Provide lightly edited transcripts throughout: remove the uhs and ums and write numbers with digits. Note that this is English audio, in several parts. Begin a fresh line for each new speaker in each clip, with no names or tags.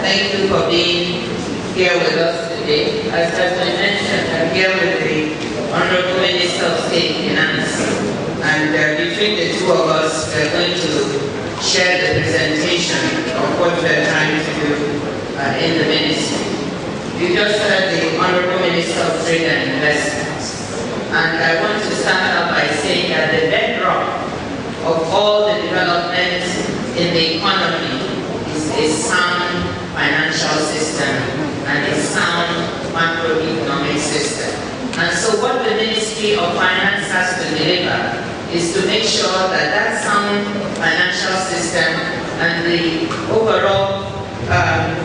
thank you for being here with us today. As has been mentioned, I'm here with the Honorable Minister of State Finance, and between the two of us, we're going to share the presentation of what we're trying to do in the ministry. You just heard the Honorable Minister of Trade and Investment, and I want to start out by saying that the bedrock of all the development in the economy is a sound financial system and a sound macroeconomic system. And so what the Ministry of Finance has to deliver is to make sure that that sound financial system and the overall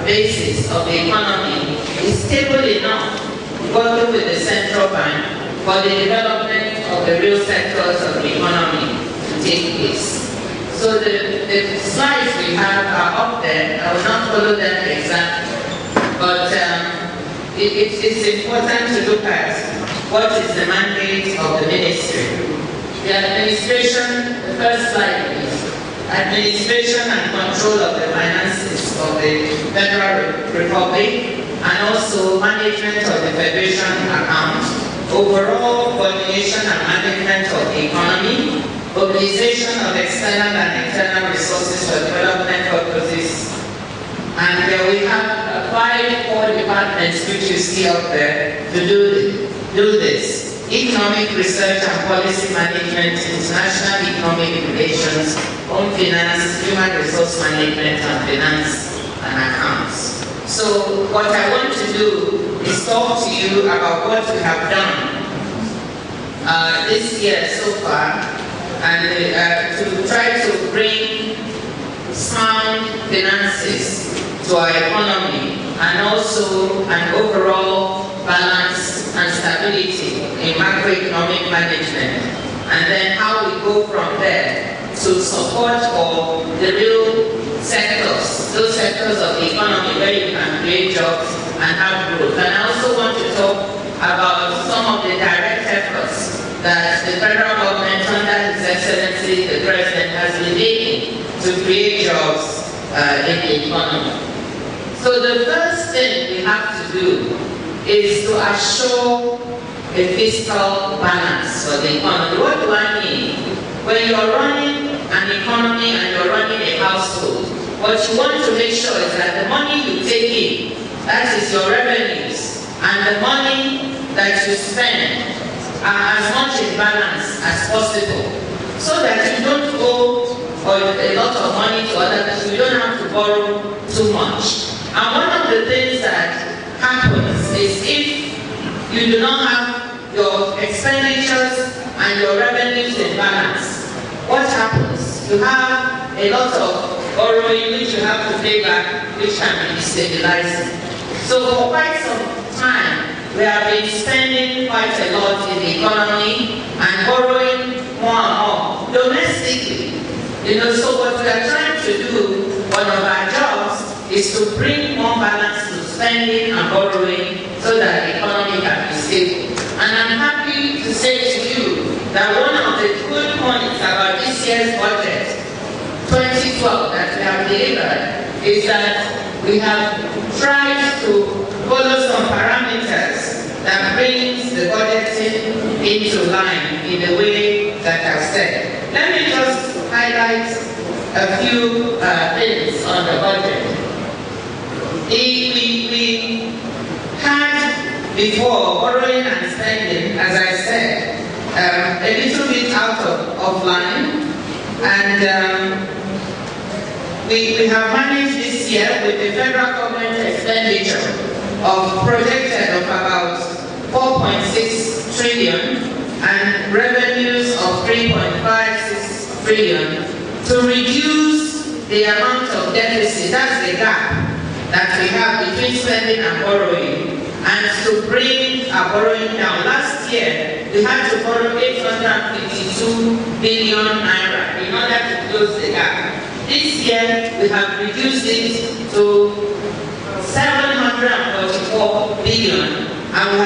basis of the economy is stable enough, working with the central bank for the development of the real sectors of the economy to take place. So the slides we have are up there. I will not follow them exactly, but it's important to look at what is the mandate of the ministry. The administration, the first slide please. Administration and control of the finances of the Federal Republic, and also management of the Federation account, overall coordination and management of the economy, mobilization of external and internal resources for development purposes. And we have 5 core departments which you see up there to do this. Economic research and policy management, international economic relations, home finance, human resource management, and finance and accounts. So what I want to do is talk to you about what we have done this year so far, and to try to bring sound finances to our economy, and also an overall balance and stability in macroeconomic management, and then how we go from there to support for the real sectors, those sectors of the economy where you can create jobs and have growth. And I also want to talk about some of the direct efforts that the federal government, under His Excellency the President, has been making to create jobs in the economy. So the first thing we have to do is to assure a fiscal balance for the economy. What do I mean? When you're running an economy and you're running a household, what you want to make sure is that the money you take in, that is your revenues, and the money that you spend are as much in balance as possible, so that you don't owe a lot of money to other people, you don't have to borrow too much. And one of the things that happens is if you do not have your expenditures and your revenues in balance, what happens? You have a lot of borrowing which you have to pay back, which can be destabilizing. So for quite some time, we have been spending quite a lot in the economy and borrowing more and more domestically. So what we are trying to do, one of our jobs, is to bring more balance to spending and borrowing so that the economy can be stable. And I'm happy to say to you that one of the good points about this year's budget, 2012, that we have delivered, is that we have tried to follow some parameters that brings the budgeting into line in the way that I've said. Let me just highlight a few things on the budget. We had before borrowing and spending, as I said, a little bit out of line, and we have managed this year with the federal government expenditure projected of about 4.6 trillion and revenues of 3.56 trillion to reduce the amount of deficit, that's the gap that we have between spending and borrowing, and to bring our borrowing down. Last year, we had to borrow 852 billion naira in order to close the gap. This year, we have reduced it to 744 billion, and we